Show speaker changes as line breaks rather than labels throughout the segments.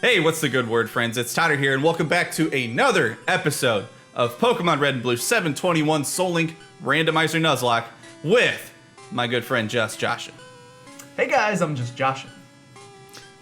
Hey, what's the good word, friends? It's Totter here, and welcome back to another episode of Pokemon Red and Blue 721 Soul Link Randomizer Nuzlocke with my good friend Just Joshin.
Hey guys, I'm Just Joshin.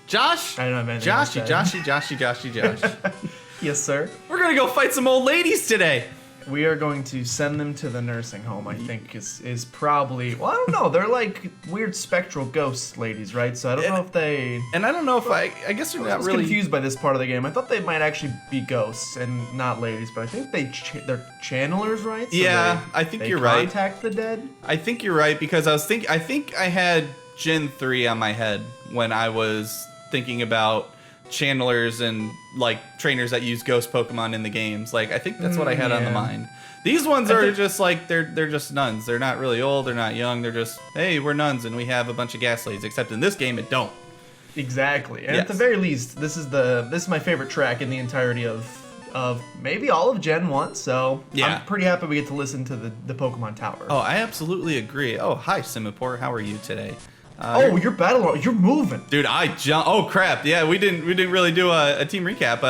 Josh?
I don't know if anything
Joshy.
Yes, sir.
We're gonna go fight some old ladies today.
We are going to send them to the nursing home, I think is probably... Well, I don't know. They're like weird spectral ghost ladies, right? So I don't know if they...
And I don't know if I guess they're not really...
confused by this part of the game. I thought they might actually be ghosts and not ladies, but I think they're channelers, right? So
yeah, I think you're right.
They contact the dead?
I think you're right, because I think I had Gen 3 on my head when I was thinking about channelers and like trainers that use ghost Pokemon in the games. Like, I think that's what I had on the mind. These ones are just like they're just nuns. They're not really old, they're not young, they're just, hey, we're nuns and we have a bunch of gas ladies, except in this game it don't.
Exactly. And
yes.
At the very least, this is my favorite track in the entirety of maybe all of Gen 1, so yeah. I'm pretty happy we get to listen to the Pokemon Tower.
Oh, I absolutely agree. Oh, hi Simapore, how are you today?
You're moving,
dude. I jump. Oh crap! Yeah, we didn't really do a team recap.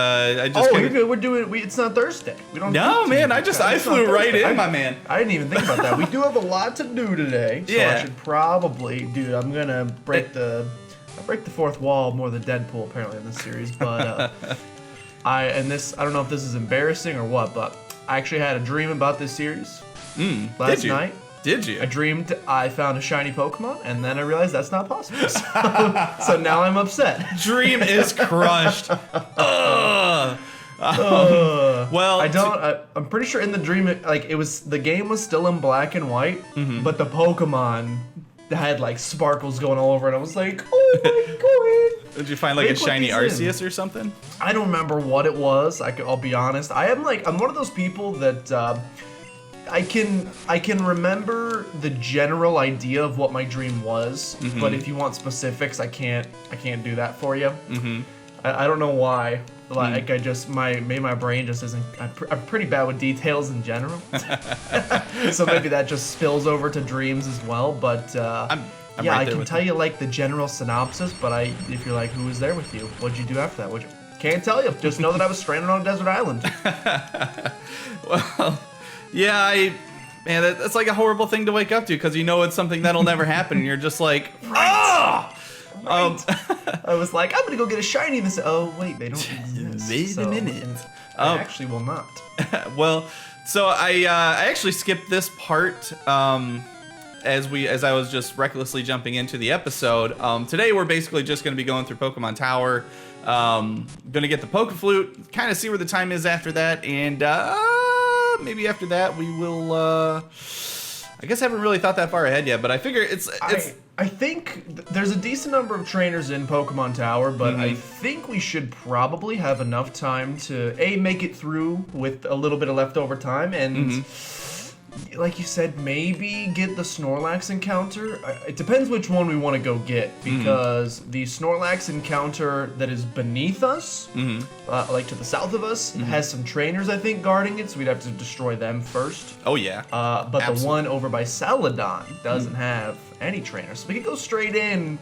You're good. It's not Thursday. We don't.
No, man. I flew right in, my man.
I didn't even think about that. We do have a lot to do today. So
yeah.
I should probably, dude. I'm gonna break the fourth wall more than Deadpool apparently in this series. But I don't know if this is embarrassing or what, but I actually had a dream about this series last night.
Did you?
I dreamed I found a shiny Pokemon, and then I realized that's not possible. So now I'm upset.
Dream is crushed. Well,
I'm pretty sure in the dream, the game was still in black and white, but the Pokemon had like sparkles going all over it. I was like, oh my god!
Did you find like a shiny Arceus or something?
I don't remember what it was. I'll be honest. I'm one of those people that. I can remember the general idea of what my dream was, but if you want specifics, I can't do that for you. I don't know why. Like maybe my brain just isn't. I'm pretty bad with details in general, so maybe that just spills over to dreams as well. But
I'm
yeah,
right
I can tell you like the general synopsis. But if you're like, who was there with you? What'd you do after that? Can't tell you. Just know that I was stranded on a desert island.
Well. Yeah, man, that's like a horrible thing to wake up to because you know it's something that'll never happen, and you're just like,
right. I was like, I'm gonna go get a shiny. This. Oh wait, they don't exist.
Wait a minute.
I actually will not.
Well, so I actually skipped this part as I was just recklessly jumping into the episode. Today we're basically just gonna be going through Pokemon Tower. Gonna get the Poke Flute, kind of see where the time is after that, and maybe after that we will I guess I haven't really thought that far ahead yet, but I figure
I think there's a decent number of trainers in Pokemon Tower, but I think we should probably have enough time to make it through with a little bit of leftover time, and like you said, maybe get the Snorlax encounter. It depends which one we want to go get, because the Snorlax encounter that is beneath us, like to the south of us, has some trainers, I think, guarding it, so we'd have to destroy them first.
Oh, yeah.
But absolutely. The one over by Celadon doesn't have any trainers, so we could go straight in,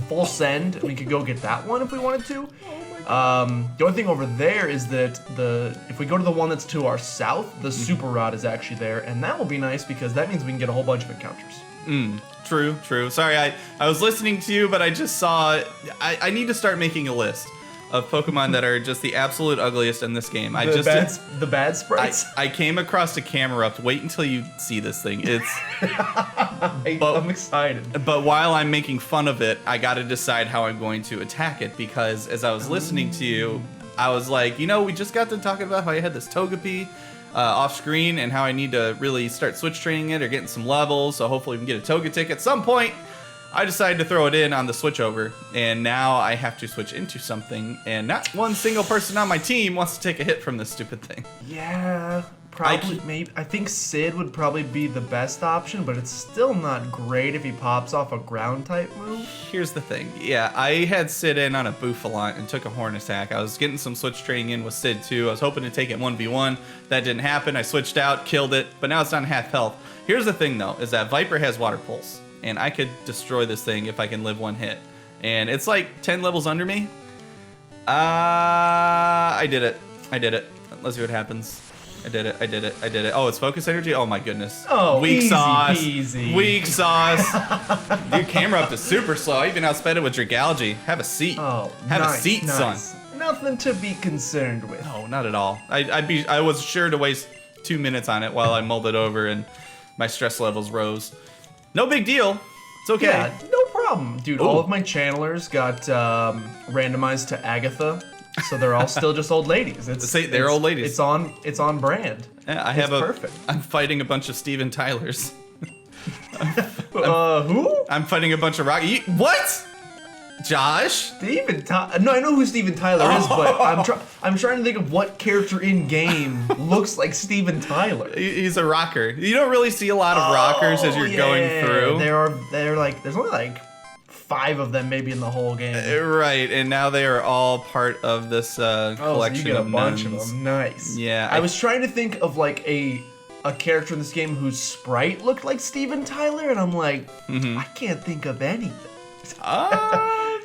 full send, and we could go get that one if we wanted to. The only thing over there is that if we go to the one that's to our south, the Super Rod is actually there, and that will be nice because that means we can get a whole bunch of encounters.
True. Sorry, I was listening to you, but I just saw I need to start making a list of Pokemon that are just the absolute ugliest in this game.
The bad sprites.
I came across a Camerupt. Wait until you see this thing.
I'm excited.
But while I'm making fun of it, I got to decide how I'm going to attack it, because as I was listening to you, I was like, we just got to talking about how I had this Togepi off screen and how I need to really start switch training it or getting some levels. So hopefully we can get a Togetic at some point. I decided to throw it in on the switchover, and now I have to switch into something, and not one single person on my team wants to take a hit from this stupid thing.
Yeah, probably. I think Sid would probably be the best option, but it's still not great if he pops off a ground type move.
Here's the thing. Yeah, I had Sid in on a Bouffalant and took a Horn Attack. I was getting some switch training in with Sid too. I was hoping to take it 1v1. That didn't happen. I switched out, killed it, but now it's on half health. Here's the thing though, is that Viper has Water Pulse, and I could destroy this thing if I can live one hit. And it's like 10 levels under me. I did it. Let's see what happens. I did it. Oh, it's focus energy? Oh my goodness.
Oh,
weak
easy
sauce.
peasy.
Weak sauce. Dude, camera up is super slow. I even outsped it with Dragalge. Have a seat.
Oh,
Have
nice,
a seat,
nice.
son.
Nothing to be concerned with.
No, not at all. I was sure to waste 2 minutes on it while I mulled it over and my stress levels rose. No big deal. It's okay.
Yeah, no problem. Dude,
Ooh.
all of my channelers got randomized to Agatha, so they're all still just old ladies.
They're old ladies.
It's on brand.
Yeah,
perfect.
I'm fighting a bunch of Steven Tylers.
Who?
I'm fighting a bunch of Rocky. What? Josh?
Steven Tyler. No, I know who Steven Tyler is, but I'm trying to think of what character in game looks like Steven Tyler.
He's a rocker. You don't really see a lot of rockers as you're going through.
There's only like 5 of them maybe in the whole game.
Right, and now they are all part of this collection
so you get
of
a bunch
nuns.
of them. Nice.
Yeah.
I was trying to think of like a character in this game whose sprite looked like Steven Tyler, and I'm like, I can't think of anything.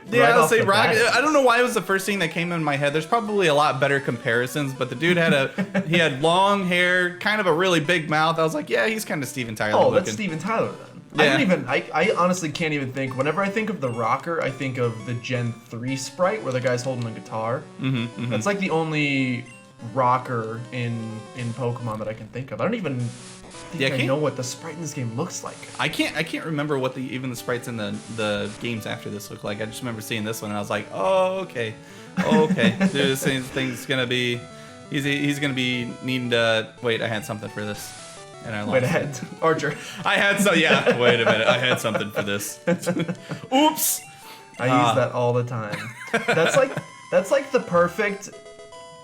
Yeah,
Right
I'll
off
say
the
rock.
bat.
I don't know why it was the first thing that came in my head. There's probably a lot better comparisons, but the dude had he had long hair, kind of a really big mouth. I was like, yeah, he's kind of Steven Tyler looking.
That's Steven Tyler then.
Yeah.
I honestly can't even think. Whenever I think of the rocker, I think of the Gen 3 sprite where the guy's holding a guitar. That's like the only rocker in Pokemon that I can think of. I don't even think I know what the sprite in this game looks like.
I can't remember what even the sprites in the games after this look like. I just remember seeing this one and I was like, oh, okay. Dude, this thing's gonna be he's gonna be needing to wait, I had something for this. And I lost
Wait ahead. Archer.
I had yeah, wait a minute. I had something for this. Oops.
I use that all the time. That's like the perfect.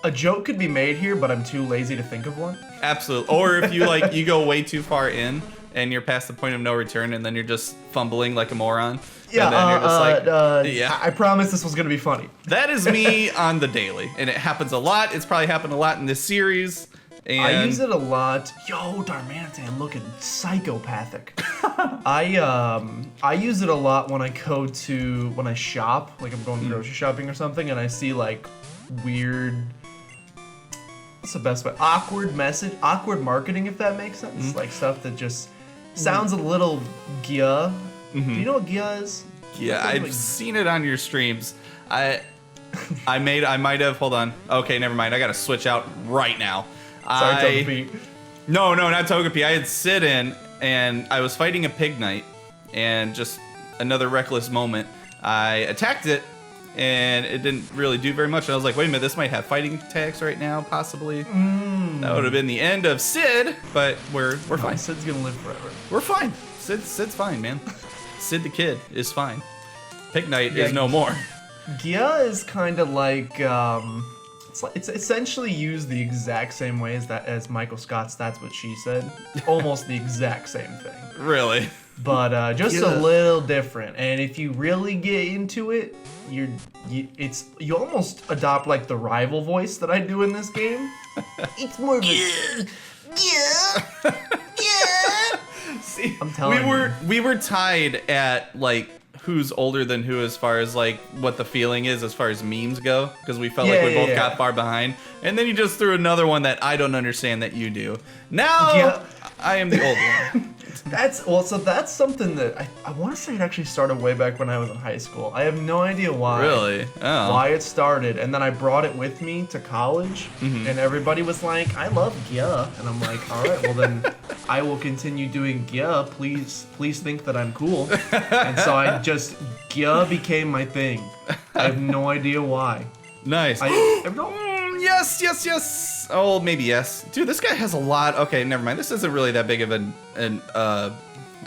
A joke could be made here, but I'm too lazy to think of one.
Absolutely. Or if you go way too far in and you're past the point of no return and then you're just fumbling like a moron.
Yeah,
and then you're just yeah.
I promise this was gonna be funny.
That is me on the daily, and it happens a lot. It's probably happened a lot in this series. And
I use it a lot. Yo, Darmanitan looking psychopathic. I use it a lot when I shop, like I'm going grocery shopping or something, and I see like weird. What's the best way? Awkward marketing, if that makes sense. Like stuff that just sounds a little Gia. Do you know what Gia is?
Yeah, I've seen it on your streams. I might have. Hold on. Okay, never mind. I gotta switch out right now.
Sorry, Togepi.
No, not Togepi. I had sit in and I was fighting a Pignite, and just another reckless moment. I attacked it. And it didn't really do very much. And I was like, wait a minute, this might have fighting attacks right now, possibly. That would have been the end of Sid, but we're fine.
Sid's gonna live forever.
We're fine. Sid's fine, man. Sid the Kid is fine. Pignite is no more.
Gia is kind of like it's essentially used the exact same way as Michael Scott's That's What She Said. Almost the exact same thing.
Really?
But just a little different. And if you really get into it, you almost adopt like the rival voice that I do in this game. It's more of a
See,
I'm telling you.
We were tied at like who's older than who as far as like what the feeling is as far as memes go, because we felt like we both got far behind. And then you just threw another one that I don't understand that you do. Now I am the old one.
That's something that I want to say it actually started way back when I was in high school. I have no idea why.
Really? Oh.
Why it started, and then I brought it with me to college, and everybody was like, "I love Gia," and I'm like, "All right, well then, I will continue doing Gia. Please think that I'm cool." And so Gia became my thing. I have no idea why.
Nice. Yes. Oh, maybe yes. Dude, this guy has a lot. Okay, never mind. This isn't really that big of an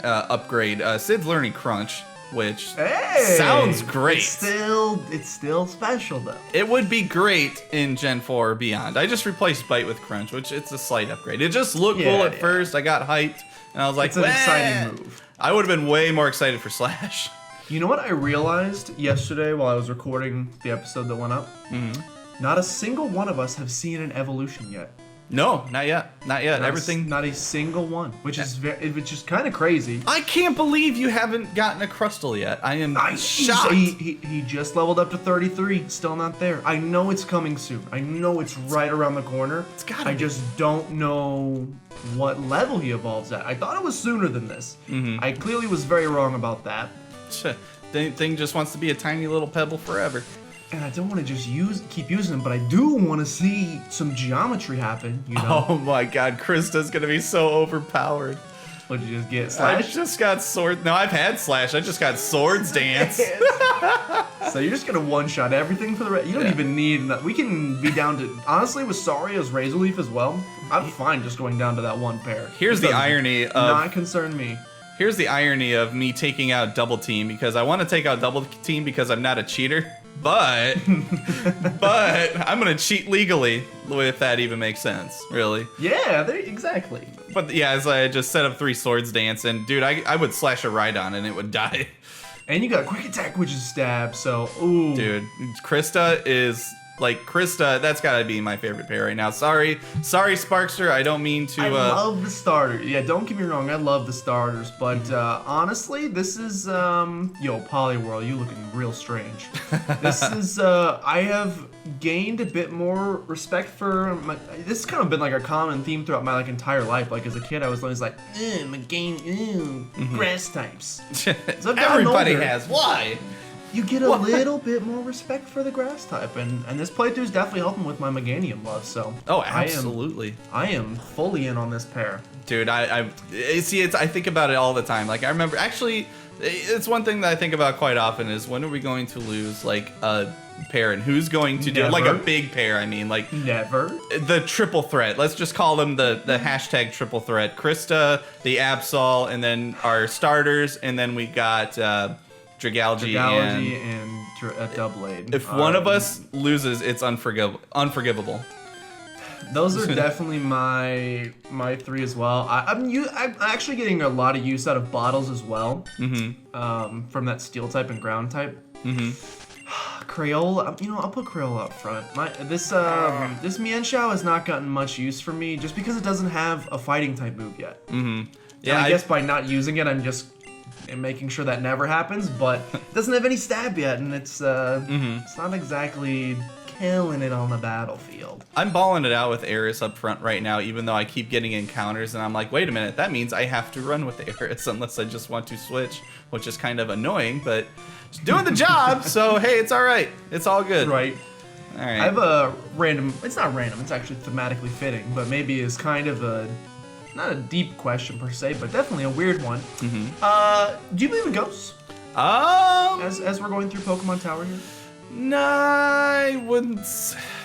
upgrade. Sid's learning Crunch, which sounds great.
It's still special though.
It would be great in Gen 4 or beyond. I just replaced Bite with Crunch, which it's a slight upgrade. It just looked cool at first. I got hyped, and I was like,
it's an exciting move.
I would have been way more excited for Slash.
You know what I realized yesterday while I was recording the episode that went up? Not a single one of us have seen an evolution yet.
No, not yet. Not yet. Everything.
Not a single one, which is kind of crazy.
I can't believe you haven't gotten a Crustle yet. I am shocked.
He just leveled up to 33. Still not there. I know it's coming soon. I know it's right around the corner.
It's gotta
I
be.
just don't know what level he evolves at. I thought it was sooner than this. I clearly was very wrong about that.
Thing just wants to be a tiny little pebble forever.
And I don't want to just keep using them, but I do want to see some geometry happen, you know?
Oh my god, Krista's gonna be so overpowered.
What did you just get?
I
Slash?
just got sword. No, I've had Slash. I just got Swords Dance.
So you're just gonna one-shot everything for the rest. You don't even need enough. We can be down to, honestly, with Saria's Razor Leaf as well, I'm fine just going down to that one pair.
Here's the irony of...
Not concern me.
Here's the irony of me taking out Double Team, because I want to take out Double Team because I'm not a cheater. But I'm gonna cheat legally, if that even makes sense, really.
Yeah, exactly.
But yeah, as I just set up 3 Swords Dance, and dude, I would slash a Rhydon and it would die.
And you got Quick Attack, which is Stab, so ooh.
Dude, Krista is like that's gotta be my favorite pair right now. Sorry, Sparkster. I don't mean to.
I love the starter. Yeah, don't get me wrong. I love the starters, but honestly, this is yo Poliwhirl. You looking real strange. This is I have gained a bit more respect for this has kind of been like a common theme throughout my entire life. Like as a kid, I was always like, grass types. So
everybody has. Why?
You get a little bit more respect for the grass type, and this playthrough is definitely helping with my Meganium love. So
absolutely,
I am fully in on this pair,
dude. I see. I think about it all the time. Like I remember, actually, it's one thing that I think about quite often is when are we going to lose like a pair, and who's going to do like a big pair? I mean, like
never.
The triple threat. Let's just call them the hashtag triple threat. Krista, the Absol, and then our starters, and then we got. Dragalge and
Doublade.
If one of us loses, it's unforgivable.
Those are definitely my 3 as well. I'm actually getting a lot of use out of bottles as well. From that steel type and ground type. Crayola, I'll put Crayola up front. This Mienshao has not gotten much use for me just because it doesn't have a fighting type move yet. Yeah, I guess by not using it, I'm just making sure that never happens, but it doesn't have any stab yet, and it's not exactly killing it on the battlefield.
I'm balling it out with Eris up front right now, even though I keep getting encounters, and I'm like, wait a minute, that means I have to run with Eris unless I just want to switch, which is kind of annoying, but it's doing the job, so hey, it's all right. It's all good.
Right.
All right.
I have a random, it's not random, it's actually thematically fitting, but maybe is kind of not a deep question per se, but definitely a weird one. Do you believe in ghosts? As we're going through Pokemon Tower here?
No, I wouldn't.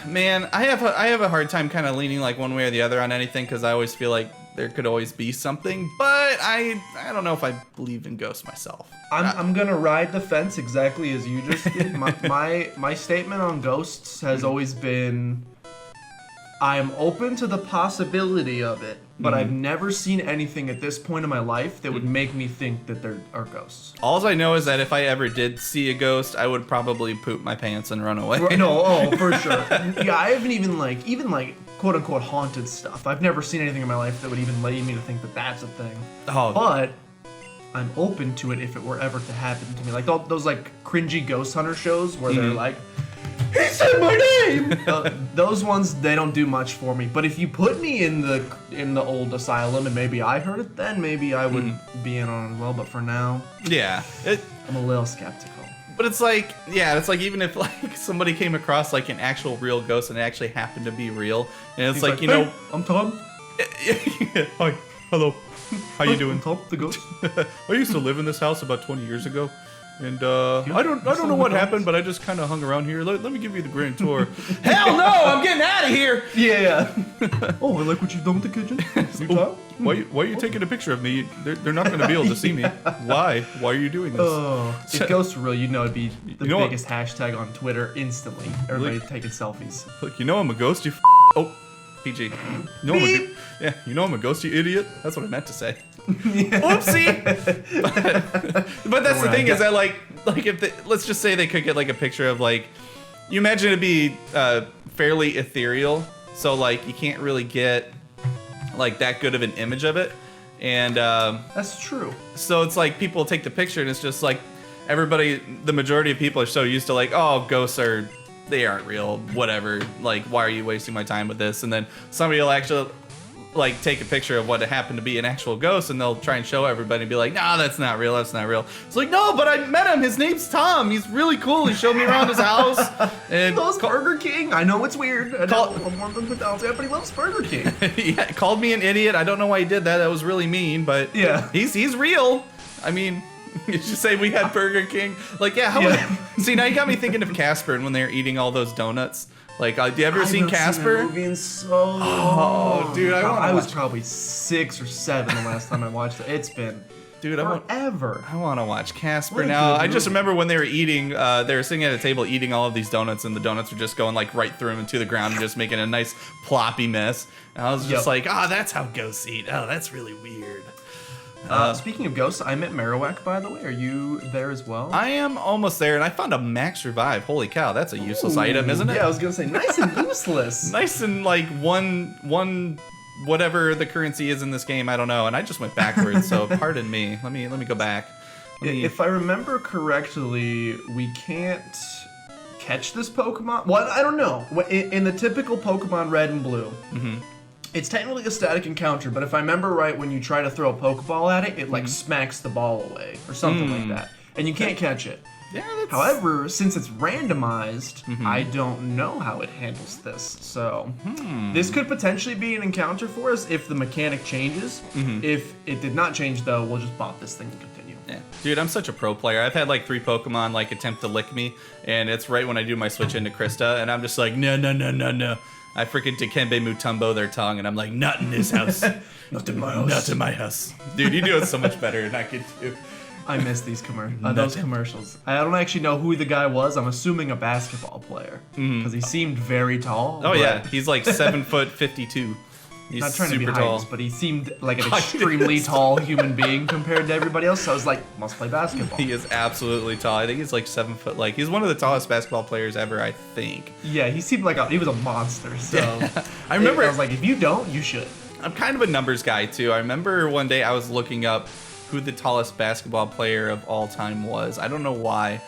Man, I have a hard time kind of leaning like one way or the other on anything because I always feel like there could always be something, but I don't know if I believe in ghosts myself.
I'm gonna ride the fence exactly as you just did. My statement on ghosts has always been I am open to the possibility of it, but I've never seen anything at this point in my life that would make me think that there are ghosts.
All I know is that if I ever did see a ghost, I would probably poop my pants and run away.
For sure. Yeah, I haven't even quote unquote haunted stuff. I've never seen anything in my life that would even lead me to think that that's a thing. But I'm open to it if it were ever to happen to me. Like those cringy ghost hunter shows where they're like, he said my name! Those ones, they don't do much for me. But if you put me in the old asylum and maybe I heard it, then maybe I would be in on it as well. But for now,
yeah,
I'm a little skeptical.
But it's like even if somebody came across an actual real ghost and it actually happened to be real, and it's
hey, I'm Tom.
Hi, hello, how you doing?
I'm Tom, the ghost.
I used to live in this house about 20 years ago. And I don't know what happened, but I just kind of hung around here. Let me give you the grand tour. Hell no! I'm getting out of here.
Yeah. Oh, I like what you've done with the kitchen.
Why are you taking a picture of me? They're not going to be able to see me. Why? Why are you doing this?
If ghosts were real, it'd be the biggest hashtag on Twitter instantly. Everybody taking selfies.
Look, I'm a ghost. PG. I'm a ghost, you idiot. That's what I meant to say. Whoopsie. But that's the thing is that if let's just say they could get a picture of you imagine it'd be fairly ethereal so like you can't really get like that good of an image of it. And
that's true.
So it's like people take the picture and it's just like everybody, the majority of people are so used to like, oh, ghosts they aren't real, whatever. Like, why are you wasting my time with this? And then somebody will actually like take a picture of what happened to be an actual ghost, and they'll try and show everybody and be like, nah, that's not real, that's not real. It's like, no, but I met him, his name's Tom, he's really cool, he showed me around his house. And
he loves Burger King. I know it's weird. I know but he loves Burger King.
Yeah, called me an idiot. I don't know why he did that. That was really mean, but yeah, he's real. I mean, you should say we had Burger King. Like, yeah, see, now you got me thinking of Casper and when they were eating all those donuts. Like, have you ever seen Casper?
I've movie in so long.
Oh, dude,
I was probably 6 or 7 the last time I watched it. It's been forever.
I want to watch Casper now. I just remember when they were eating, they were sitting at a table eating all of these donuts, and the donuts were just going like right through them into the ground and just making a nice ploppy mess. And I was just like, that's how ghosts eat. Oh, that's really weird.
Speaking of ghosts, I'm at Marowak, by the way. Are you there as well?
I am almost there, and I found a max revive. Holy cow, that's a useless item, isn't it?
Yeah, I was gonna say nice and useless.
Nice and like one whatever the currency is in this game, I don't know. And I just went backwards, so pardon me. Let me go back.
If I remember correctly, we can't catch this Pokemon. Well, I don't know. In the typical Pokemon Red and Blue. It's technically a static encounter, but if I remember right, when you try to throw a Pokeball at it, it like smacks the ball away or something like that, and you can't catch it.
Yeah.
However, since it's randomized, I don't know how it handles this. So this could potentially be an encounter for us if the mechanic changes. If it did not change, though, we'll just bop this thing and continue.
Yeah. Dude, I'm such a pro player. I've had like 3 Pokemon like attempt to lick me, and it's right when I do my switch into Krista, and I'm just like, no. I freaking Dikembe Mutombo their tongue, and I'm like, not in this house.
Not in my house.
Not in my house. Dude, you do it so much better than I could do.
I miss these those commercials. I don't actually know who the guy was. I'm assuming a basketball player, because he seemed very tall.
Oh yeah, he's like 7'52". He's
not trying
super
to be
tall,
hyped, but he seemed like an extremely tall human being compared to everybody else. So I was like, must play basketball.
He is absolutely tall. I think he's like 7 foot. Like, he's one of the tallest basketball players ever, I think.
Yeah, he seemed like he was a monster. So
I remember.
I was like, if you don't, you should.
I'm kind of a numbers guy too. I remember one day I was looking up who the tallest basketball player of all time was. I don't know why.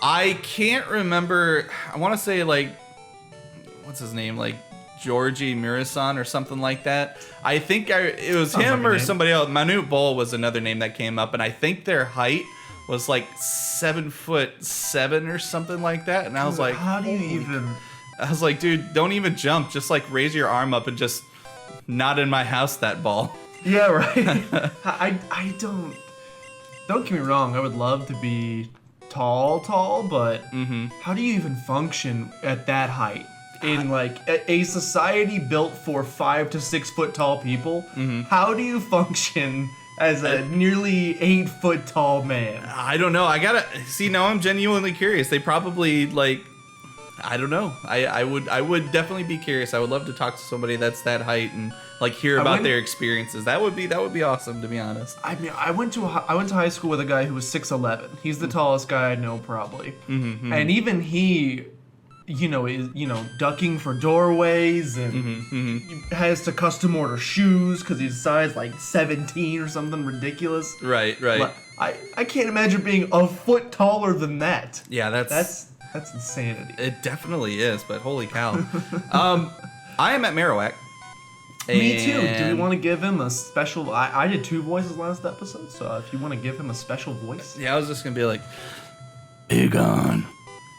I can't remember. I want to say like, what's his name? Like Georgie Mirasan or something like that. I think it was him or somebody else. Manute Bol was another name that came up, and I think their height was like 7'7" or something like that. And I was like,
how do you even?
I was like, dude, don't even jump. Just like raise your arm up and just not in my house that ball.
Yeah, right. I don't get me wrong. I would love to be tall, but how do you even function at that height? In like a society built for 5 to 6 foot tall people, how do you function as a nearly 8 foot tall man?
I don't know. I gotta see. Now I'm genuinely curious. They probably like, I don't know. I would definitely be curious. I would love to talk to somebody that's that height and like hear about their experiences. That would be awesome, to be honest.
I mean, I went to high school with a guy who was 6'11". He's the tallest guy I know, probably, and even he. Is ducking for doorways and has to custom order shoes because he's size like 17 or something ridiculous.
Right.
But I can't imagine being a foot taller than that.
Yeah, that's
insanity.
It definitely is, but holy cow. I am at Marowak.
Me too. Do we want to give him a special? I did 2 voices last episode, so if you want to give him a special voice.
Yeah, I was just gonna be like, Begone,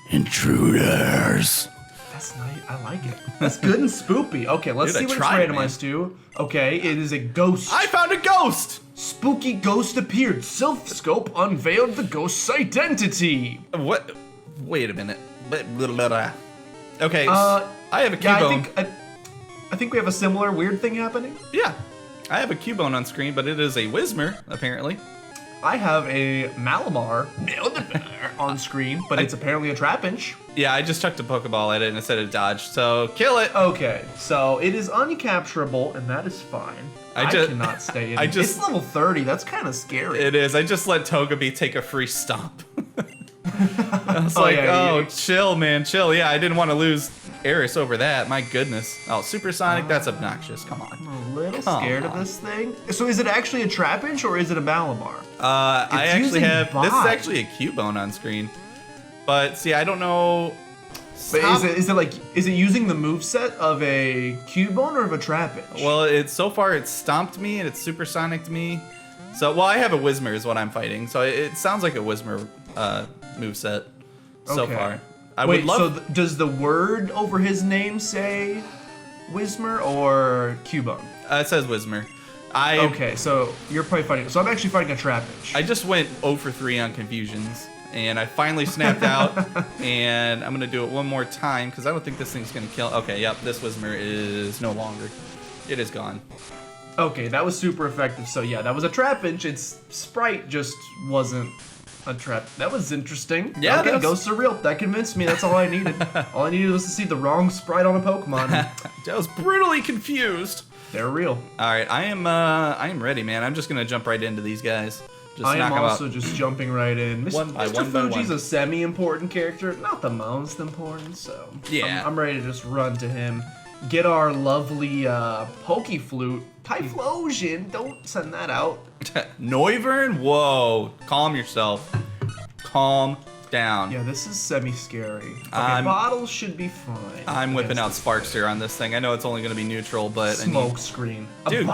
intruders.
That's nice. I like it. That's good and spoopy. Okay, let's see what it's randomized to. Okay, it is a ghost.
I found a ghost!
Spooky ghost appeared. Self-scope unveiled the ghost's identity.
What? Wait a minute. Okay, I have a Cubone.
I think we have a similar weird thing happening.
Yeah, I have a Cubone on screen, but it is a Whismur, apparently.
I have a Malamar on screen, but it's apparently a Trapinch.
Yeah, I just chucked a Pokeball at it and it said it dodged, so kill it!
Okay, so it is uncapturable, and that is fine. I cannot stay in it. It's level 30, that's kind of scary.
It is, I just let Togepi take a free stomp. I was chill, man, chill. Yeah, I didn't want to lose Eris over that. My goodness. Oh, Supersonic, that's obnoxious. Come
I'm
on.
a little scared of this thing. So is it actually a Trapinch or is it a Malamar?
I actually have,
viag.
this is actually a Cubone on screen. But see, I don't know.
But is it using the moveset of a Cubone or of a Trapinch?
Well, so far it's stomped me and it's supersonic'd me. So, well, I have a Whismur is what I'm fighting. So it sounds like a Whismur moveset so far.
Does the word over his name say Whismur or Cubone?
It says Whismur.
Okay, so you're probably fighting. So I'm actually fighting a Trapinch.
I just went 0 for 3 on confusions. And I finally snapped out, and I'm gonna do it one more time because I don't think this thing's gonna kill. Okay, yep, this Whismur is no longer. It is gone.
Okay, that was super effective. So yeah, that was a Trapinch. Its sprite just wasn't a trap. That was interesting.
Yeah,
okay, go surreal. That convinced me. That's all I needed. All I needed was to see the wrong sprite on a Pokemon.
I was brutally confused.
They're real.
All right, I am ready, man. I'm just gonna jump right into these guys. Just
I am also just jumping right in. Mr. Fuji's a semi-important character, not the most important, so
yeah.
I'm ready to just run to him. Get our lovely Poke Flute. Typhlosion, don't send that out.
Noivern? Whoa, calm yourself. Calm down.
Yeah, this is semi-scary. Okay, bottles should be fine.
I'm whipping out Sparkster on this thing. I know it's only going to be neutral, but...
Smoke screen.
Dude.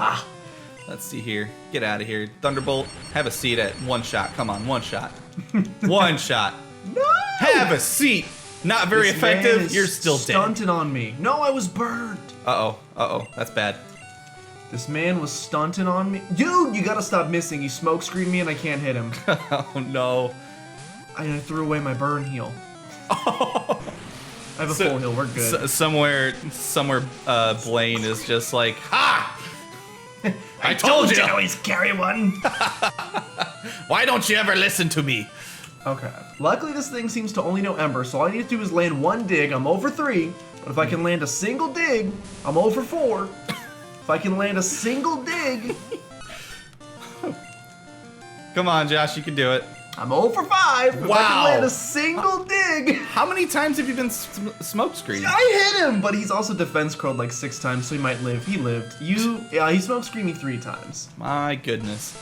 Let's see here. Get out of here. Thunderbolt, have a seat at one shot. Come on, one shot. One shot.
No!
Have a seat. Not very effective. You're still dead.
Stunting on me. No, I was burned.
Uh-oh. That's bad.
This man was stunting on me. Dude, you gotta stop missing. You smoke screen me and I can't hit him.
Oh, no.
I threw away my burn heal. I have a full heal. We're good.
Somewhere, Blaine is just like, ha! I told you!
I always carry one.
Why don't you ever listen to me?
Okay. Luckily, this thing seems to only know Ember, so all I need to do is land one dig. I'm 0 for 3. But if I can land a single dig, I'm 0 for 4. If I can land a single dig...
Come on, Josh, you can do it.
I'm 0 for 5. If I can land a single dig...
How many times have you been smoke screened?
I hit him, but he's also defense curled like 6 times, so he might live. He lived. Yeah, he smoke screened me 3 times.
My goodness.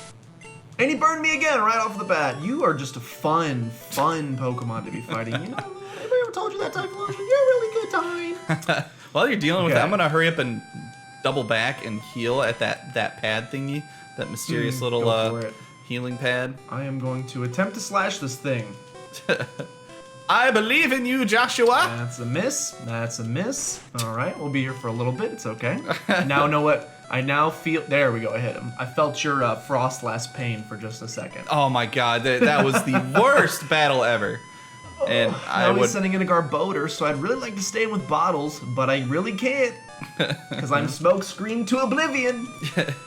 And he burned me again right off the bat. You are just a fun Pokemon to be fighting. You know, anybody ever told you that, Typhlosion? You're a really good time.
While you're dealing with that, I'm gonna hurry up and double back and heal at that pad thingy, that mysterious little healing pad.
I am going to attempt to slash this thing.
I believe in you, Joshua.
That's a miss. That's a miss. All right, we'll be here for a little bit. It's okay. Now know what? I now feel. There we go. I hit him. I felt your Frostlass pain for just a second.
Oh my God, that was the worst battle ever. And
now he's sending in a Garbodor, so I'd really like to stay in with bottles, but I really can't. Because I'm smoke screened to oblivion.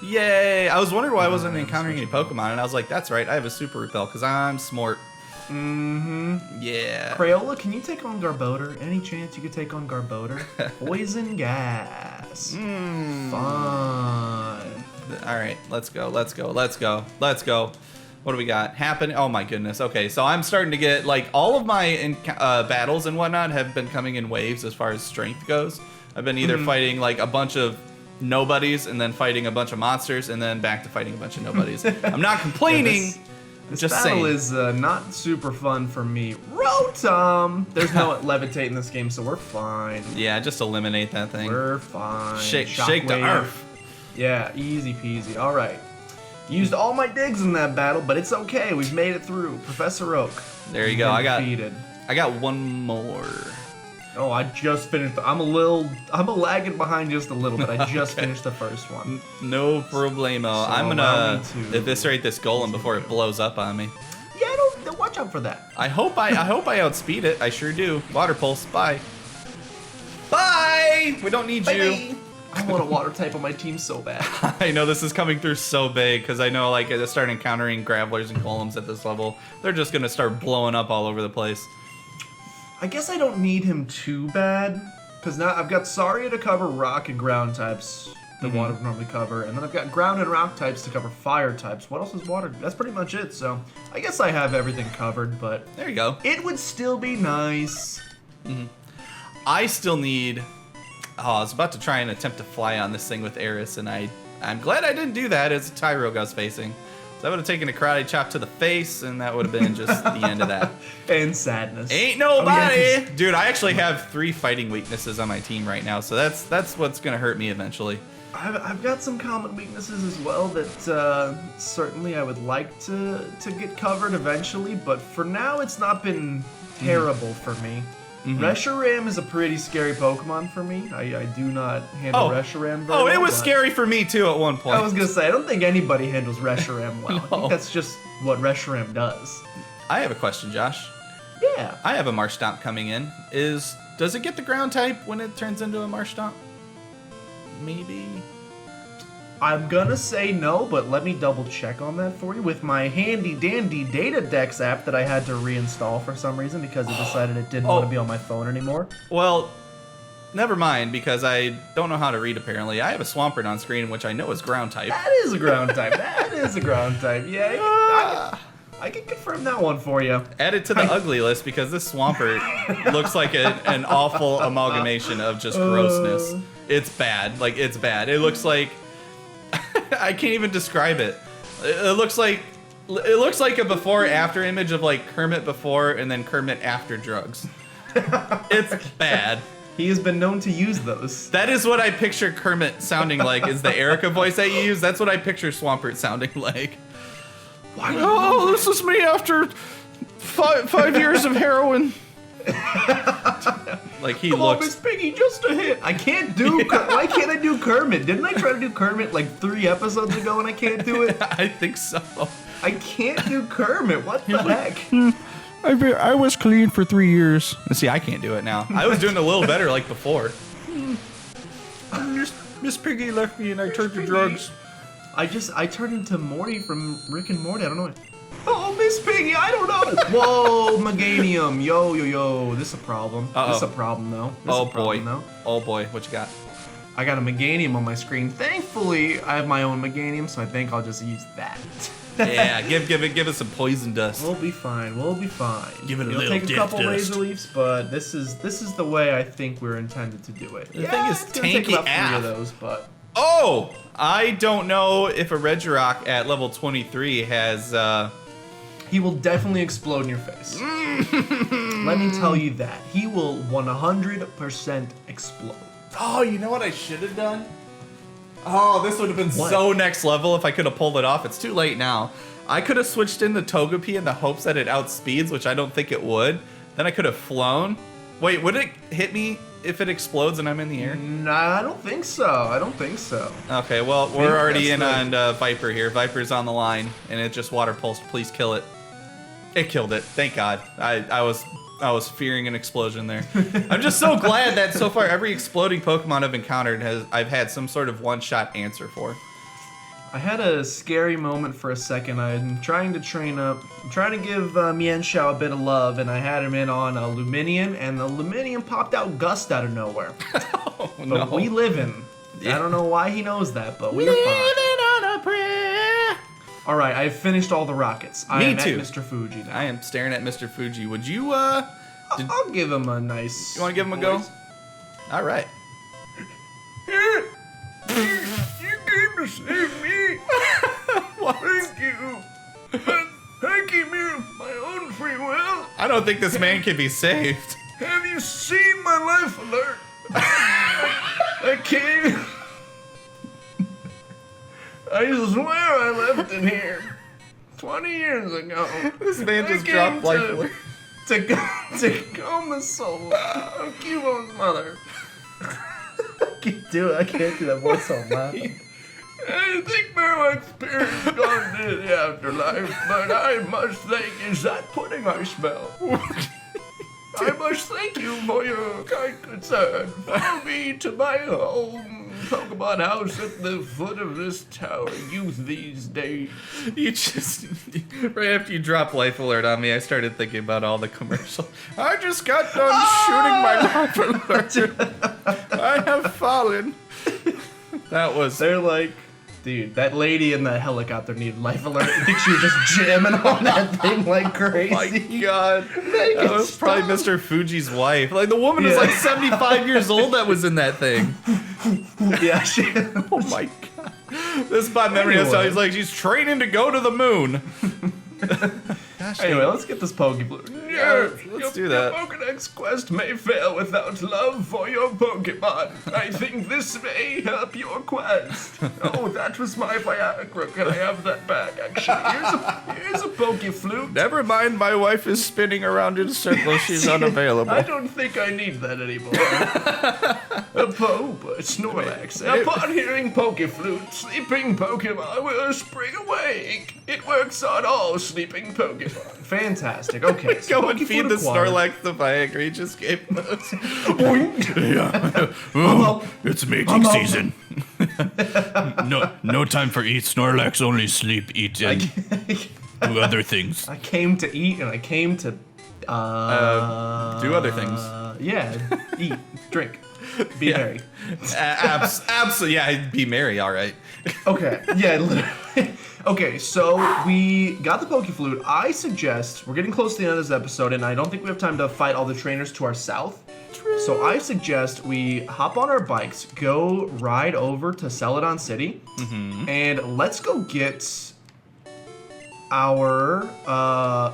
Yay! I was wondering why I wasn't encountering any Pokemon, and I was like, that's right, I have a Super Repel, because I'm smart.
Mm-hmm.
Yeah.
Crayola, can you take on Garbodor? Any chance you could take on Garbodor? Poison gas. Fun.
Alright, let's go. What do we got? Oh my goodness. Okay, so I'm starting to get, like, all of my battles and whatnot have been coming in waves as far as strength goes. I've been either fighting, like, a bunch of nobodies and then fighting a bunch of monsters and then back to fighting a bunch of nobodies. I'm not complaining.
This
just
battle
saying.
is not super fun for me. Rotom! There's no levitate in this game, so we're fine.
Yeah, just eliminate that thing.
We're fine.
Shake the earth.
Yeah, easy peasy. All right. Used all my digs in that battle, but it's okay. We've made it through. Professor Oak.
There you go. I got one more.
Oh, I just finished. I'm lagging behind just a little bit. I just finished the first one.
No problemo.
So
I'm gonna eviscerate this golem before it blows up on me.
Yeah, don't watch out for that.
I hope I outspeed it. I sure do. Water pulse. Bye. Bye. We don't need you.
I want a water type on my team so bad.
I know this is coming through so big because I know, like, as I start encountering Gravelers and Golems at this level, they're just gonna start blowing up all over the place.
I guess I don't need him too bad because now I've got Saria to cover rock and ground types that water would normally cover, and then I've got ground and rock types to cover fire types. What else is water? That's pretty much it. So I guess I have everything covered, but
there you go.
It would still be nice.
I still need... Oh, I was about to try and attempt to fly on this thing with Eris, and I'm glad I didn't do that as Tyrogue I was facing. So I would have taken a karate chop to the face, and that would have been just the end of that.
And sadness.
Ain't nobody!
Oh, yeah,
Dude, I actually have 3 fighting weaknesses on my team right now, so that's what's going to hurt me eventually.
I've got some common weaknesses as well that certainly I would like to get covered eventually, but for now it's not been terrible for me. Reshiram is a pretty scary Pokemon for me. I do not handle Reshiram very well.
Oh, it was scary for me too at one point.
I was going to say, I don't think anybody handles Reshiram well. I think that's just what Reshiram does.
I have a question, Josh.
Yeah.
I have a Marshtomp coming in. Does it get the ground type when it turns into a Marshtomp? Maybe.
I'm gonna say no, but let me double check on that for you with my handy dandy Data Dex app that I had to reinstall for some reason because it decided it didn't want to be on my phone anymore.
Well, never mind, because I don't know how to read apparently. I have a Swampert on screen, which I know is ground type.
That is a ground type. That is a ground type. Yeah, I can confirm that one for you.
Add it to the ugly list because this Swampert looks like an awful amalgamation of just grossness. It's bad. Like, it's bad. It looks like... I can't even describe it. It looks like a before-after image of like Kermit before and then Kermit after drugs. It's bad.
He has been known to use those.
That is what I picture Kermit sounding like. Is the Erica voice that you use? That's what I picture Swampert sounding like. Oh, this is me after five years of heroin. Like he
Come
looks.
on, Miss Piggy, just a hit. I can't do. Why can't I do Kermit? Didn't I try to do Kermit like 3 episodes ago and I can't do it?
I think so.
I can't do Kermit. What the heck?
I was clean for 3 years.
See, I can't do it now. I was doing a little better like before.
Miss Piggy left me and I turned to drugs.
I turned into Morty from Rick and Morty. I don't know. Oh, Miss Piggy, I don't know. Whoa, Meganium. Yo. This is a problem. This is a problem, though.
Oh, boy. Oh, boy. What you got?
I got a Meganium on my screen. Thankfully, I have my own Meganium, so I think I'll just use that.
Yeah, give it some poison dust.
We'll be fine.
Give it a
It'll
little
take a
death
couple
dust.
Razor Leafs, but this is the way I think we're intended to do it.
The thing is
it's gonna take
tanky
about 3
AF.
of those, but...
Oh! I don't know if a Regirock at level 23 has,
He will definitely explode in your face. Let me tell you that. He will 100% explode.
Oh, you know what I should have done? Oh, this would have been so next level if I could have pulled it off. It's too late now. I could have switched in the Togepi in the hopes that it outspeeds, which I don't think it would. Then I could have flown. Wait, would it hit me if it explodes and I'm in the air?
Nah, I don't think so.
Okay, well, we're already in on Viper here. Viper's on the line, and it just water pulsed. Please kill it. It killed it. Thank God. I was fearing an explosion there. I'm just so glad that so far every exploding Pokemon I've encountered I've had some sort of one-shot answer for.
I had a scary moment for a second. I'm trying to train up. I'm trying to give Mienshao a bit of love, and I had him in on a Luminion, and the Luminion popped out Gust out of nowhere.
Oh,
But
no.
we live in. I don't know why he knows that, but we are
Living
fine.
on a prayer.
All right, I've finished all the rockets. I
Me
am
too.
at Mr. Fuji now.
I am staring at Mr. Fuji. Would you,
I'll give him a nice...
You want to give him a go?
voice.
All right.
You came to save me.
What?
Thank you. But I came here of my own free will.
I don't think this man can be saved.
Have you seen my life alert? I came... I swear I left it here 20 years ago.
This man just
I
dropped
came
life alert.
to calm the soul of Cubo's mother. I can't do it. I can't do that voice so loud. I think my experience gone to the afterlife, but I must thank you. Is that putting our spell? I must thank you for your kind concern. Follow me to my home Pokemon house at the foot of this tower. Youth these days.
You just, right after you dropped life alert on me, I started thinking about all the commercials. I just got done shooting my life alert. I have fallen. That was...
They're like, Dude, that lady in the helicopter needed life alert. I think she was just jamming on that thing like crazy.
Oh my god. That was probably Mr. Fuji's wife. Like, the woman was like 75 years old that was in that thing.
Yeah,
Oh my god. This is my memory. That's how he's like, she's training to go to the moon. Gosh,
Anyway, let's get this Poke Flute.
Yeah, let's do that.
Your Pokedex quest may fail without love for your Pokemon. I think this may help your quest. Oh, that was my Viagra. Can I have that back? Actually, here's a Poke Flute.
Never mind, my wife is spinning around in circles. She's unavailable.
I don't think I need that anymore. Snorlax. Upon hearing Poke Flute, sleeping Pokemon will spring awake. It works on all sleeping Pokemon. Fantastic. Okay.
Go and feed the Snorlax the Viagra he just gave us.
It's mating season. No time for eat. Snorlax only sleep, eat, and do other things.
I came to eat and I came to
do other things.
Yeah, eat, drink, be merry.
Absolutely, yeah, be merry, all right.
Okay, yeah, literally. Okay, so we got the Poke Flute. I suggest, we're getting close to the end of this episode, and I don't think we have time to fight all the trainers to our south. True. So I suggest we hop on our bikes, go ride over to Celadon City, and let's go get our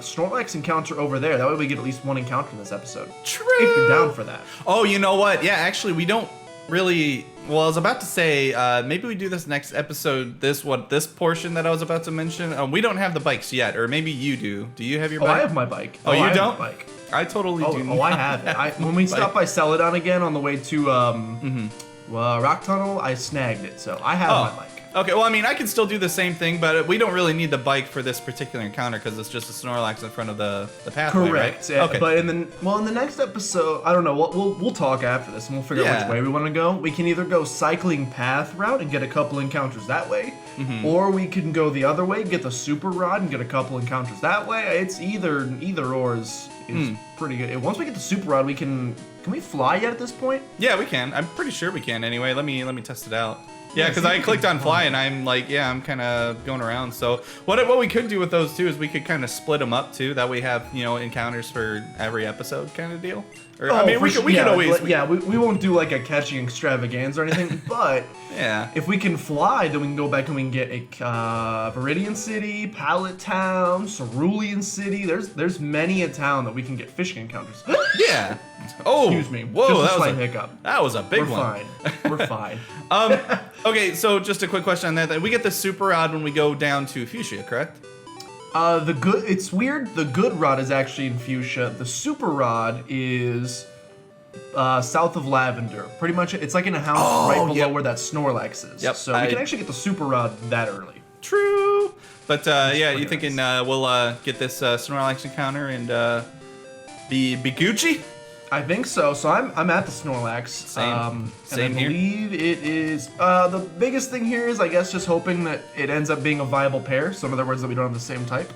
Snorlax encounter over there. That way we get at least one encounter in this episode.
True.
If you're down for that.
Oh, you know what? Yeah, actually, we don't really. Well, I was about to say maybe we do this next episode. This portion that I was about to mention. We don't have the bikes yet, or maybe you do. Do you have your bike?
Oh, I have my bike.
Oh, you
I
don't?
Have my bike.
I totally do.
Oh, I have it. When we stopped by Celadon again on the way to Rock Tunnel, I snagged it. So I have my bike.
Okay, well, I mean, I can still do the same thing, but we don't really need the bike for this particular encounter because it's just a Snorlax in front of the pathway,
Correct.
right?
Yeah,
Okay.
But in the next episode, I don't know. We'll talk after this and we'll figure out which way we want to go. We can either go cycling path route and get a couple encounters that way, or we can go the other way, get the super rod and get a couple encounters that way. It's either or is pretty good. Once we get the super rod, we can we fly yet at this point?
Yeah, we can. I'm pretty sure we can. Anyway, let me test it out. Yeah, because I clicked on fly and I'm like, yeah, I'm kind of going around. So what we could do with those too is we could kind of split them up too. That way we have, encounters for every episode kind of deal. Or, I mean, we could always.
We won't do like a catching extravaganza or anything, but
yeah,
if we can fly, then we can go back and we can get a Viridian City, Pallet Town, Cerulean City. There's many a town that we can get fishing encounters.
Yeah. Oh,
excuse me.
Whoa,
just
that
a
was
slight hiccup.
That was a big
We're
one.
Fine. We're fine.
Okay, so just a quick question on that. We get the super rod when we go down to Fuchsia, correct?
It's weird. The good rod is actually in Fuchsia. The super rod is south of Lavender. Pretty much, it's like in a house right below where that Snorlax is.
Yep,
So we can actually get the super rod that early.
True. But yeah, you
pretty
thinking we'll get this Snorlax encounter and be Gucci?
I think so. So I'm at the Snorlax.
Same
and I
here.
believe it is. The biggest thing here is, I guess, just hoping that it ends up being a viable pair. So in other words, that we don't have the same type.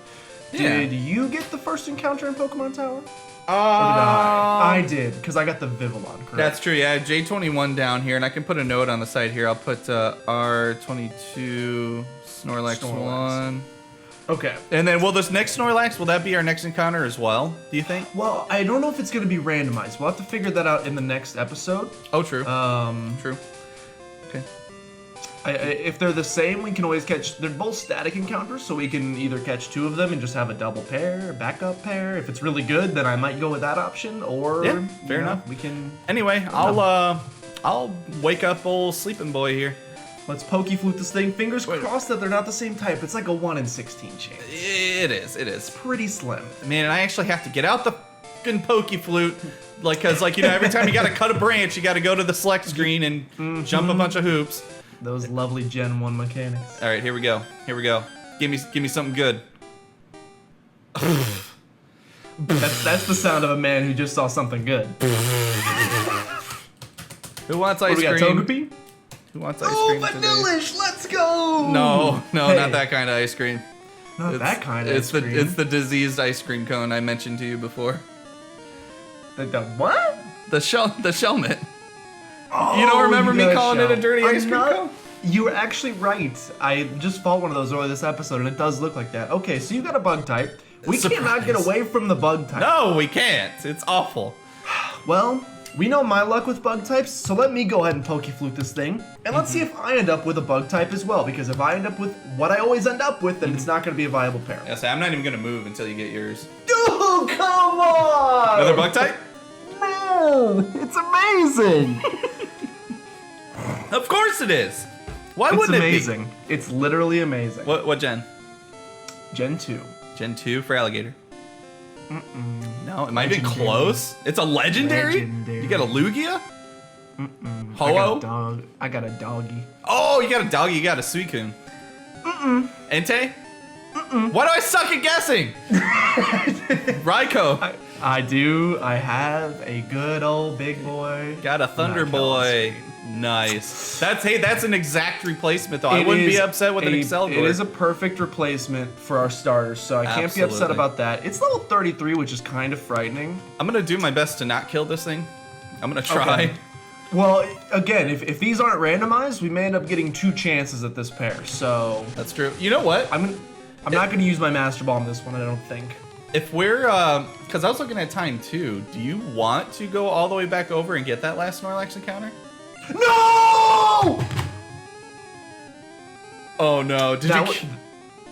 Yeah.
Did you get the first encounter in Pokemon Tower? Or did I did, because I got the Vivillon, correct?
That's true, yeah. J21 down here, and I can put a note on the side here. I'll put R22 Snorlax 1.
Okay.
And then, will this next Snorlax, will that be our next encounter as well, do you think?
Well, I don't know if it's going to be randomized. We'll have to figure that out in the next episode.
Oh, true. True. Okay.
If they're the same, we can always catch. They're both static encounters, so we can either catch two of them and just have a double pair, a backup pair. If it's really good, then I might go with that option. Or
Yeah, fair enough.
We can.
Anyway, I'll wake up old sleeping boy here.
Let's Poke Flute this thing. Fingers crossed that they're not the same type. It's like a 1 in 16 chance.
It is.
Pretty slim.
Man, and I actually have to get out the fucking Poke Flute, because every time you gotta cut a branch, you gotta go to the select screen and jump a bunch of hoops.
Those lovely Gen 1 mechanics.
All right, here we go. Give me something good.
That's the sound of a man who just saw something good.
Who wants ice
What do we got,
cream?
Togepi?
Who wants ice cream today?
Vanillish, let's go!
No,
Hey.
not that kind of ice cream.
Not that kind of
It's
ice cream.
it's the diseased ice cream cone I mentioned to you before.
The what?
The Shelmet.
Oh,
You don't remember me
got
calling it a dirty
I'm
ice cream
not-
cone?
You were actually right. I just fought one of those earlier this episode, and it does look like that. Okay, so you got a bug type. We cannot get away from the bug type.
No, we can't. It's awful.
Well, we know my luck with bug types, so let me go ahead and Poke Flute this thing, and let's see if I end up with a bug type as well, because if I end up with what I always end up with, then it's not going to be a viable pair.
Yeah, so I'm not even going to move until you get yours.
Dude, come on!
Another bug type?
No, it's amazing!
Of course it is. Why
It's
wouldn't
amazing.
it be?
It's literally amazing.
What gen?
Gen 2.
Gen 2 for alligator. No, it might be
Legendary.
Close. It's a legendary?
Legendary.
You got a Lugia?
I got a
Ho-Oh?
dog. I got a doggy.
Oh, you got a doggy, you got a Suicune. Entei? Why do I suck at guessing? Raikou.
I do. I have a good old big boy.
Got a Thunder
Raikou
Boy. Nice. That's an exact replacement though. I wouldn't be upset with an Excelgor.
It is a perfect replacement for our starters, so I can't be upset
Absolutely.
about that. It's level 33, which is kind of frightening.
I'm gonna do my best to not kill this thing. I'm gonna try.
Okay. Well, again, if these aren't randomized, we may end up getting 2 chances at this pair. So
That's true. You know what?
I'm not going to use my Master Ball on this one. I don't think.
If we're, because I was looking at time too, do you want to go all the way back over and get that last Snorlax encounter?
No!
Oh no, did you?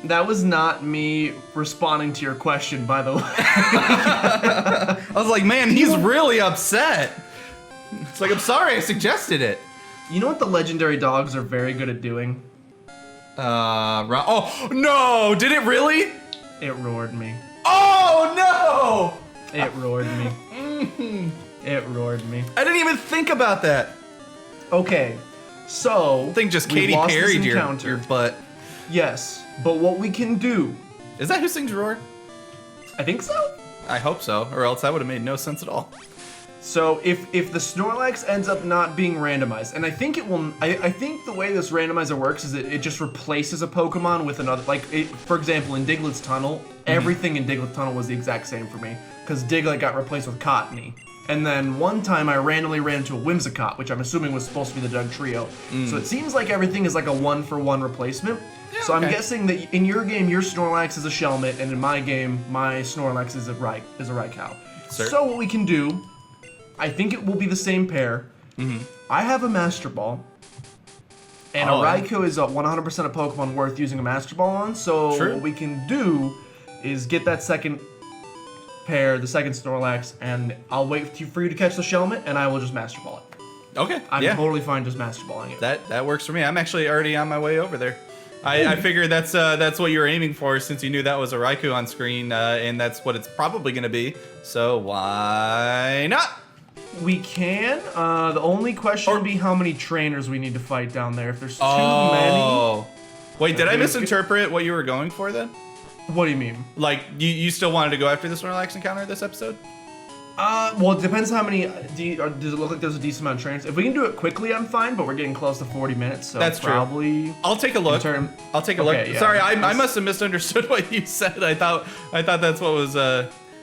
That was not me responding to your question, by the way.
I was like, man, he's really upset. It's like, I'm sorry, I suggested it.
You know what the legendary dogs are very good at doing?
Oh, no, did it really?
It roared me.
Oh no!
It roared me. It roared me.
I didn't even think about that.
Okay, so
I think just
we
Katy
lost this
Perry'd your
encounter.
butt.
Yes, but what we can do,
Is that who sings RAWR?
I think so.
I hope so, or else that would have made no sense at all.
So if the Snorlax ends up not being randomized, and I think it will, I think the way this randomizer works is it just replaces a Pokemon with another. Like, for example, in Diglett's Tunnel, everything in Diglett's Tunnel was the exact same for me, because Diglett got replaced with Cottony. And then one time I randomly ran into a Whimsicott, which I'm assuming was supposed to be the Doug Trio. So it seems like everything is like a 1-for-1 replacement.
Yeah,
so I'm
okay.
guessing that in your game, your Snorlax is a Shelmet, and in my game, my Snorlax is a Raikou.
Sir.
So what we can do, I think it will be the same pair. I have a Master Ball, and a Raikou is 100% a Pokemon worth using a Master Ball on. So
True.
what we can do is get that second pair, the second Snorlax, and I'll wait for you to catch the Shelmet, and I will just Master Ball it.
Okay,
I'm
yeah.
totally fine just Master Balling it.
That works for me. I'm actually already on my way over there. I figured that's what you were aiming for since you knew that was a Raikou on screen, and that's what it's probably going to be. So why not?
We can. The only question would be how many trainers we need to fight down there. If there's too many.
Wait, did I misinterpret what you were going for then?
What do you mean?
Like, you still wanted to go after the Snorlax encounter this episode?
Well, it depends how many. Does it look like there's a decent amount of trainers? If we can do it quickly, I'm fine. But we're getting close to 40 minutes, so
That's true.
probably.
I'll take a look. I'll take a look.
Okay, yeah.
Sorry, I must have misunderstood what you said. I thought that's what was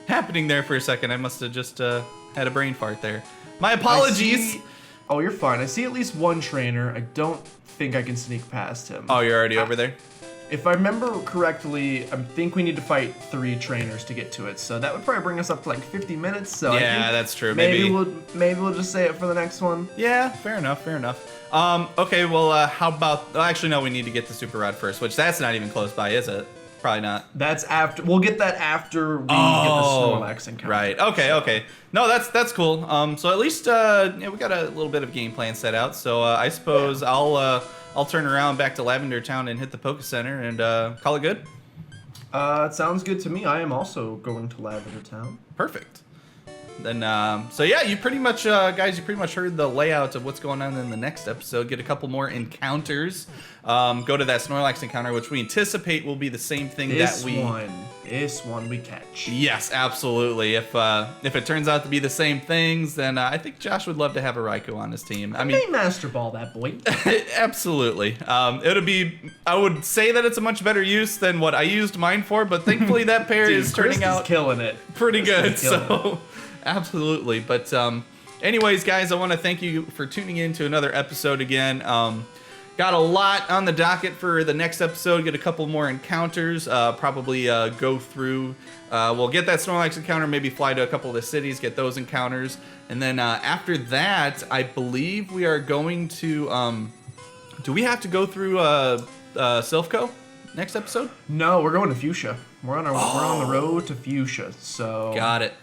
happening there for a second. I must have just had a brain fart there. My apologies.
Oh, you're fine. I see at least one trainer. I don't think I can sneak past him.
Oh, you're already over there?
If I remember correctly, I think we need to fight 3 trainers to get to it. So that would probably bring us up to like 50 minutes. So I
Yeah,
think
that's true.
Maybe we'll just say it for the next one.
Yeah, fair enough. Okay, well, how about... Oh, actually, no, we need to get the Super Rod first, which that's not even close by, is it? Probably not.
That's after. We'll get that after we get the Snorlax encounter.
Right. Okay. No, that's cool. So at least yeah, we got a little bit of game plan set out. So I suppose I'll turn around back to Lavender Town and hit the Poke Center and call it good.
It sounds good to me. I am also going to Lavender Town.
Perfect. Then, so yeah, you pretty much, guys, you pretty much heard the layout of what's going on in the next episode. Get a couple more encounters. Go to that Snorlax encounter, which we anticipate will be the same thing
This one we catch.
Yes, absolutely. If it turns out to be the same things, then I think Josh would love to have a Raikou on his team. I mean,
may Master Ball that boy.
absolutely. I would say that it's a much better use than what I used mine for, but thankfully that pair is turning out
killing it.
pretty good. So, absolutely. But anyways, guys, I want to thank you for tuning in to another episode again. got a lot on the docket for the next episode. Get a couple more encounters. Probably go through. We'll get that Snorlax encounter. Maybe fly to a couple of the cities, get those encounters, and then after that, I believe we are going to. Do we have to go through Silphco next episode?
No, we're going to Fuchsia. We're on the road to Fuchsia. So
got it.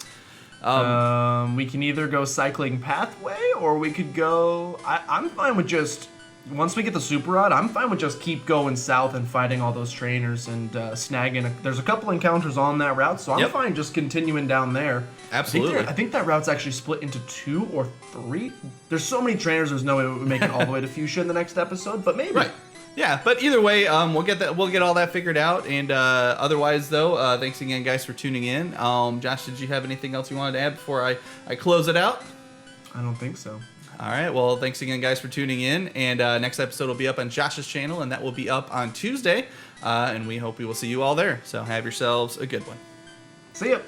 We can either go cycling pathway, or we could go. I'm fine with just. Once we get the Super Rod, I'm fine with just keep going south and fighting all those trainers and snagging. There's a couple encounters on that route, so I'm fine just continuing down there.
Absolutely.
I think that route's actually split into 2 or 3. There's so many trainers, there's no way we would make it all the way to Fuchsia in the next episode, but maybe.
Right. Yeah, but either way, we'll get all that figured out. And otherwise, though, thanks again, guys, for tuning in. Josh, did you have anything else you wanted to add before I close it out?
I don't think so.
All right. Well, thanks again, guys, for tuning in. And next episode will be up on Josh's channel, and that will be up on Tuesday. And we hope we will see you all there. So have yourselves a good one.
See ya.